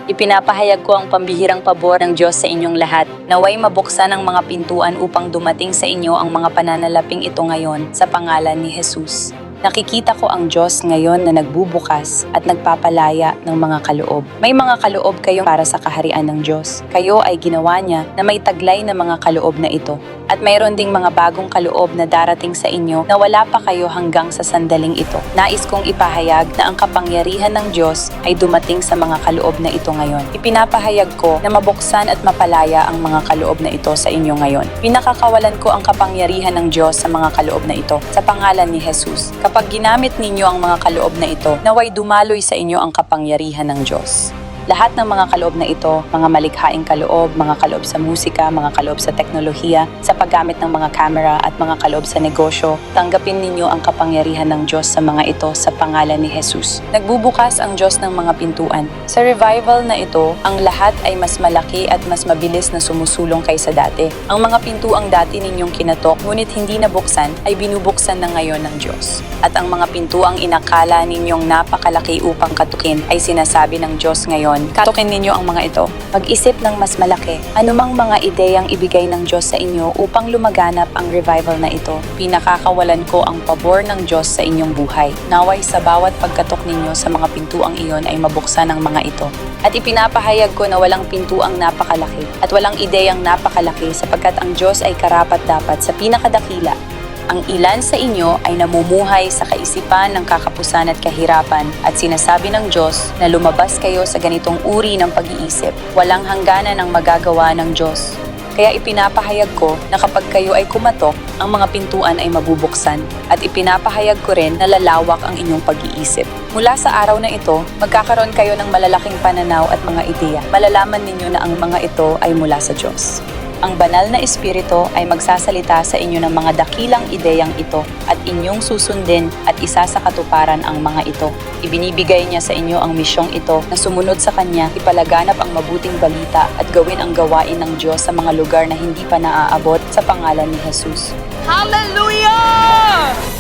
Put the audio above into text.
Ipinapahayag ko ang pambihirang pabor ng Diyos sa inyong lahat. Naway mabuksan ang mga pintuan upang dumating sa inyo ang mga pananalaping ito ngayon sa pangalan ni Jesus. Nakikita ko ang Diyos ngayon na nagbubukas at nagpapalaya ng mga kaloob. May mga kaloob kayong para sa kaharian ng Diyos. Kayo ay ginawa niya na may taglay na mga kaloob na ito. At mayroon ding mga bagong kaloob na darating sa inyo na wala pa kayo hanggang sa sandaling ito. Nais kong ipahayag na ang kapangyarihan ng Diyos ay dumating sa mga kaloob na ito ngayon. Ipinapahayag ko na mabuksan at mapalaya ang mga kaloob na ito sa inyo ngayon. Pinakakawalan ko ang kapangyarihan ng Diyos sa mga kaloob na ito sa pangalan ni Jesus. Kapag ginamit ninyo ang mga kaloob na ito, naway dumaloy sa inyo ang kapangyarihan ng Diyos. Lahat ng mga kaloob na ito, mga malikhaing kaloob, mga kaloob sa musika, mga kaloob sa teknolohiya, sa paggamit ng mga camera at mga kaloob sa negosyo, tanggapin ninyo ang kapangyarihan ng Diyos sa mga ito sa pangalan ni Jesus. Nagbubukas ang Diyos ng mga pintuan. Sa revival na ito, ang lahat ay mas malaki at mas mabilis na sumusulong kaysa dati. Ang mga pintuang dati ninyong kinatok, ngunit hindi nabuksan, ay binubuksan na ngayon ng Diyos. At ang mga pintuang inakala ninyong napakalaki upang katukin, ay sinasabi ng Diyos ngayon, katukin ninyo ang mga ito. Mag-isip ng mas malaki. Anumang mga ideyang ibigay ng Diyos sa inyo upang lumaganap ang revival na ito. Pinakakawalan ko ang pabor ng Diyos sa inyong buhay. Naway sa bawat pagkatok ninyo sa mga pintuang iyon ay mabuksan ang mga ito. At ipinapahayag ko na walang pintuang napakalaki at walang ideyang napakalaki sapagkat ang Diyos ay karapat-dapat sa pinakadakila. Ang ilan sa inyo ay namumuhay sa kaisipan ng kakapusan at kahirapan at sinasabi ng Diyos na lumabas kayo sa ganitong uri ng pag-iisip. Walang hangganan ang magagawa ng Diyos. Kaya ipinapahayag ko na kapag kayo ay kumatok, ang mga pintuan ay mabubuksan at ipinapahayag ko rin na lalawak ang inyong pag-iisip. Mula sa araw na ito, magkakaroon kayo ng malalaking pananaw at mga ideya. Malalaman ninyo na ang mga ito ay mula sa Diyos. Ang banal na espiritu ay magsasalita sa inyo ng mga dakilang ideyang ito at inyong susundin at isa sa katuparan ang mga ito. Ibinibigay niya sa inyo ang misyong ito na sumunod sa Kanya, ipalaganap ang mabuting balita at gawin ang gawain ng Diyos sa mga lugar na hindi pa naaabot sa pangalan ni Jesus. Hallelujah!